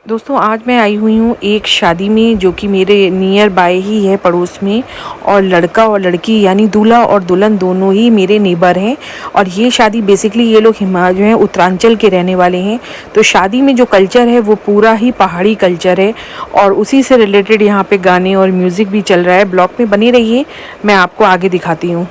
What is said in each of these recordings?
दोस्तों आज मैं आई हुई हूँ एक शादी में जो कि मेरे नियर बाय ही है पड़ोस में। और लड़का और लड़की यानी दूल्हा और दुल्हन दोनों ही मेरे नेबर हैं। और ये शादी बेसिकली ये लोग जो है उत्तरांचल के रहने वाले हैं। तो शादी में जो कल्चर है वो पूरा ही पहाड़ी कल्चर है और उसी से रिलेटेड यहाँ पे गाने और म्यूज़िक भी चल रहा है। ब्लॉग में बनी रहिए, मैं आपको आगे दिखाती हूँ।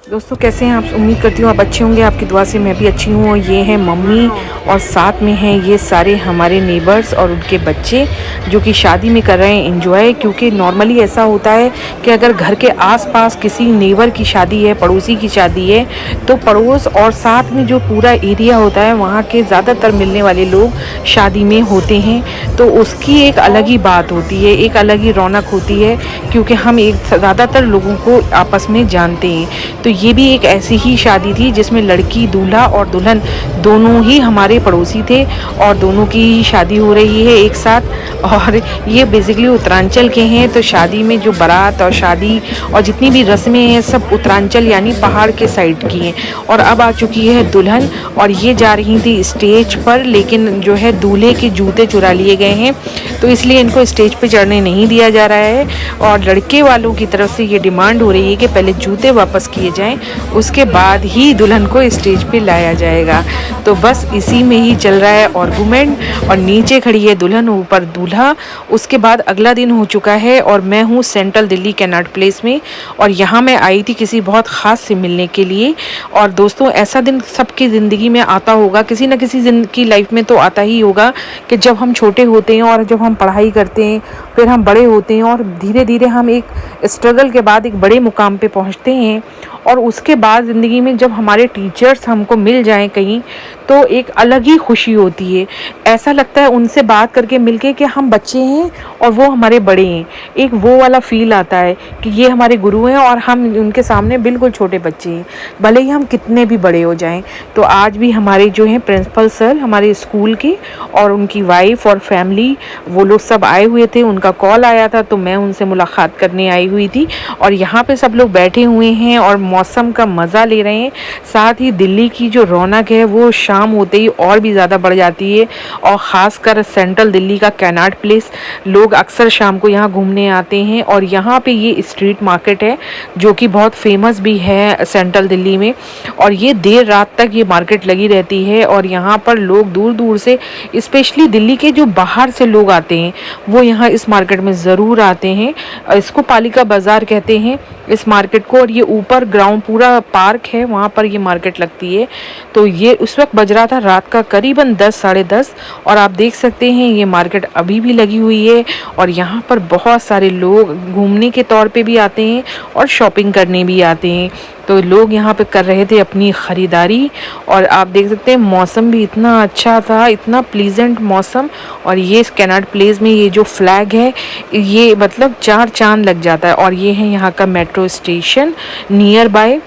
दोस्तों कैसे हैं आप? उम्मीद करती हूँ आप अच्छे होंगे, आपकी दुआ से मैं भी अच्छी हूँ। और ये हैं मम्मी और साथ में हैं ये सारे हमारे नेबर्स और उनके बच्चे जो कि शादी में कर रहे हैं एंजॉय। क्योंकि नॉर्मली ऐसा होता है कि अगर घर के आसपास किसी नेबर की शादी है, पड़ोसी की शादी है, तो पड़ोस और साथ में जो पूरा एरिया होता है वहाँ के ज़्यादातर मिलने वाले लोग शादी में होते हैं। तो उसकी एक अलग ही बात होती है, एक अलग ही रौनक होती है क्योंकि हम एक ज़्यादातर लोगों को आपस में जानते हैं। तो ये भी एक ऐसी ही शादी थी जिसमें लड़की, दूल्हा और दुल्हन दोनों ही हमारे पड़ोसी थे और दोनों की ही शादी हो रही है एक साथ। और ये बेसिकली उत्तरांचल के हैं, तो शादी में जो बारात और शादी और जितनी भी रस्में हैं सब उत्तरांचल यानी पहाड़ के साइड की हैं। और अब आ चुकी है दुल्हन और ये जा रही थी स्टेज पर, लेकिन जो है दूल्हे के जूते चुरा लिए गए हैं तो इसलिए इनको स्टेज पे चढ़ने नहीं दिया जा रहा है। और लड़के वालों की तरफ से ये डिमांड हो रही है कि पहले जूते वापस किए जाएं, उसके बाद ही दुल्हन को स्टेज पे लाया जाएगा। तो बस इसी में ही चल रहा है आर्गुमेंट। और नीचे खड़ी है दुल्हन, ऊपर दूल्हा। उसके बाद अगला दिन हो चुका है और मैं हूँ सेंट्रल दिल्ली कैनाट प्लेस में। और यहाँ मैं आई थी किसी बहुत ख़ास से मिलने के लिए। और दोस्तों ऐसा दिन सबकी ज़िंदगी में आता होगा, किसी न किसी की लाइफ में तो आता ही होगा कि जब हम छोटे होते हैं और जब हम पढ़ाई करते हैं, फिर हम बड़े होते हैं और धीरे धीरे हम एक स्ट्रगल के बाद एक बड़े मुकाम पे पहुंचते हैं। और उसके बाद ज़िंदगी में जब हमारे टीचर्स हमको मिल जाएं कहीं, तो एक अलग ही खुशी होती है। ऐसा लगता है उनसे बात करके मिलके कि हम बच्चे हैं और वो हमारे बड़े हैं। एक वो वाला फील आता है कि ये हमारे गुरु हैं और हम उनके सामने बिल्कुल छोटे बच्चे हैं, भले ही हम कितने भी बड़े हो जाएं। तो आज भी हमारे जो हैं प्रिंसिपल सर हमारे स्कूल के और उनकी वाइफ और फैमिली, वो लोग सब आए हुए थे। उनका कॉल आया था तो मैं उनसे मुलाकात करने आई हुई थी। और यहाँ पे सब लोग बैठे हुए हैं और मौसम का मज़ा ले रहे हैं। साथ ही दिल्ली की जो रौनक है वो शाम होते ही और भी ज़्यादा बढ़ जाती है। और ख़ासकर सेंट्रल दिल्ली का कैनाट प्लेस, लोग अक्सर शाम को यहाँ घूमने आते हैं। और यहाँ पे ये स्ट्रीट मार्केट है जो कि बहुत फेमस भी है सेंट्रल दिल्ली में। और ये देर रात तक ये मार्केट लगी रहती है और यहाँ पर लोग दूर दूर से, स्पेशली दिल्ली के जो बाहर से लोग आते हैं वो यहाँ इस मार्केट में ज़रूर आते हैं। इसको पालिका बाज़ार कहते हैं इस मार्केट को। और ये ऊपर ग्राउंड पूरा पार्क है, वहाँ पर ये मार्केट लगती है। तो ये उस वक्त बज रहा था रात का करीबन 10 साढ़े 10। और आप देख सकते हैं ये मार्केट अभी भी लगी हुई है। और यहाँ पर बहुत सारे लोग घूमने के तौर पे भी आते हैं और शॉपिंग करने भी आते हैं। तो लोग यहाँ पे कर रहे थे अपनी ख़रीदारी। और आप देख सकते हैं मौसम भी इतना अच्छा था, इतना प्लीजेंट मौसम। और ये कैनाट प्लेस में ये जो फ्लैग है ये मतलब चार चांद लग जाता है। और ये है यहाँ का मेट्रो स्टेशन नियर बाय।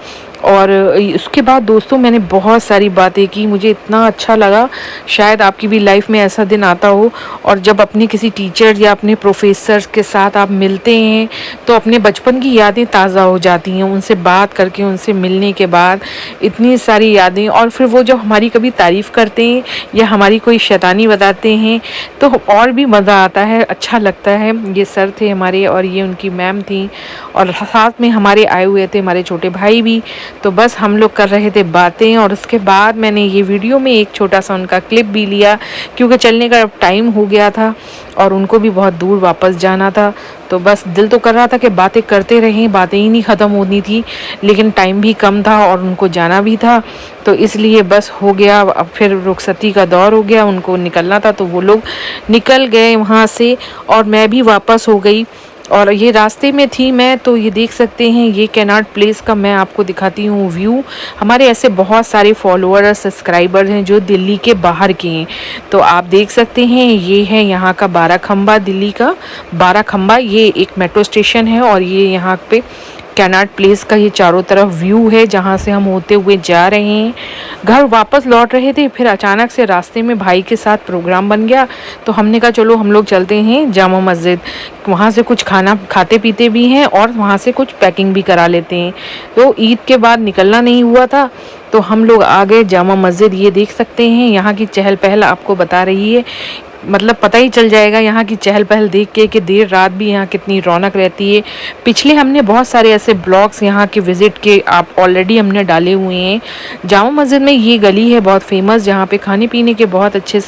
और उसके बाद दोस्तों मैंने बहुत सारी बातें की, मुझे इतना अच्छा लगा। शायद आपकी भी लाइफ में ऐसा दिन आता हो और जब अपने किसी टीचर या अपने प्रोफेसर्स के साथ आप मिलते हैं तो अपने बचपन की यादें ताज़ा हो जाती हैं। उनसे बात करके, उनसे मिलने के बाद इतनी सारी यादें। और फिर वो जब हमारी कभी तारीफ़ करते हैं या हमारी कोई शैतानी बताते हैं तो और भी मज़ा आता है, अच्छा लगता है। ये सर थे हमारे और ये उनकी मैम थी और साथ में हमारे आए हुए थे हमारे छोटे भाई भी। तो बस हम लोग कर रहे थे बातें। और उसके बाद मैंने ये वीडियो में एक छोटा सा उनका क्लिप भी लिया क्योंकि चलने का टाइम हो गया था और उनको भी बहुत दूर वापस जाना था। तो बस दिल तो कर रहा था कि बातें करते रहें, बातें ही नहीं ख़त्म होनी थी, लेकिन टाइम भी कम था और उनको जाना भी था। तो इसलिए बस हो गया, अब फिर रुखसती का दौर हो गया, उनको निकलना था तो वो लोग निकल गए वहाँ से और मैं भी वापस हो गई। और ये रास्ते में थी मैं, तो ये देख सकते हैं ये कैनाट प्लेस का मैं आपको दिखाती हूँ व्यू। हमारे ऐसे बहुत सारे फॉलोअर और सब्सक्राइबर हैं जो दिल्ली के बाहर के हैं। तो आप देख सकते हैं ये है यहाँ का बाराखंबा, दिल्ली का बाराखंबा। ये एक मेट्रो स्टेशन है और ये यहाँ पे कैनाट प्लेस का ये चारों तरफ व्यू है जहाँ से हम होते हुए जा रहे हैं। घर वापस लौट रहे थे, फिर अचानक से रास्ते में भाई के साथ प्रोग्राम बन गया, तो हमने कहा चलो हम लोग चलते हैं जामा मस्जिद, वहाँ से कुछ खाना खाते पीते भी हैं और वहाँ से कुछ पैकिंग भी करा लेते हैं। तो ईद के बाद निकलना नहीं हुआ था, तो हम लोग आ गए जामा मस्जिद। ये देख सकते हैं यहाँ की चहल पहल आपको बता रही है, मतलब पता ही चल जाएगा यहाँ की चहल पहल देख के कि देर रात भी यहाँ कितनी रौनक रहती है। पिछले हमने बहुत सारे ऐसे ब्लॉग्स यहाँ के विज़िट के आप ऑलरेडी हमने डाले हुए हैं। जामा मस्जिद में ये गली है बहुत फेमस, जहाँ पे खाने पीने के बहुत अच्छे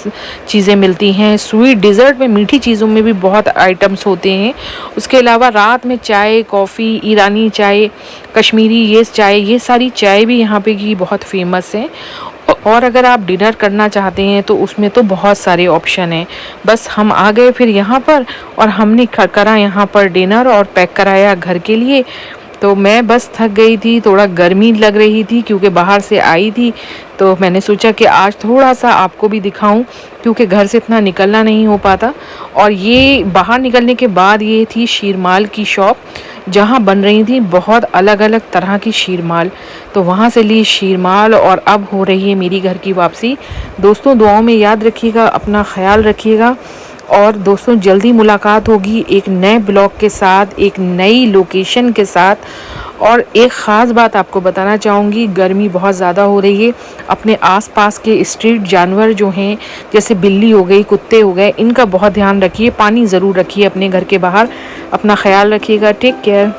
चीज़ें मिलती हैं। स्वीट डिज़र्ट में, मीठी चीज़ों में भी बहुत आइटम्स होते हैं। उसके अलावा रात में चाय, कॉफ़ी, ईरानी चाय, कश्मीरी ये चाय, ये सारी चाय भी यहाँ पे की बहुत फेमस है। और अगर आप डिनर करना चाहते हैं तो उसमें तो बहुत सारे ऑप्शन हैं। बस हम आ गए फिर यहाँ पर और हमने करा यहाँ पर डिनर और पैक कराया घर के लिए। तो मैं बस थक गई थी, थोड़ा गर्मी लग रही थी क्योंकि बाहर से आई थी, तो मैंने सोचा कि आज थोड़ा सा आपको भी दिखाऊं क्योंकि घर से इतना निकलना नहीं हो पाता। और ये बाहर निकलने के बाद ये थी शीरमाल की शॉप जहाँ बन रही थी बहुत अलग अलग तरह की शीरमाल, तो वहाँ से ली शीरमाल और अब हो रही है मेरी घर की वापसी। दोस्तों दुआओं में याद रखिएगा, अपना ख्याल रखिएगा और दोस्तों जल्दी मुलाकात होगी एक नए ब्लॉग के साथ, एक नई लोकेशन के साथ। और एक ख़ास बात आपको बताना चाहूँगी, गर्मी बहुत ज़्यादा हो रही है। अपने आसपास के स्ट्रीट जानवर जो हैं जैसे बिल्ली हो गई, कुत्ते हो गए, इनका बहुत ध्यान रखिए। पानी ज़रूर रखिए अपने घर के बाहर। अपना ख्याल रखिएगा। Take care.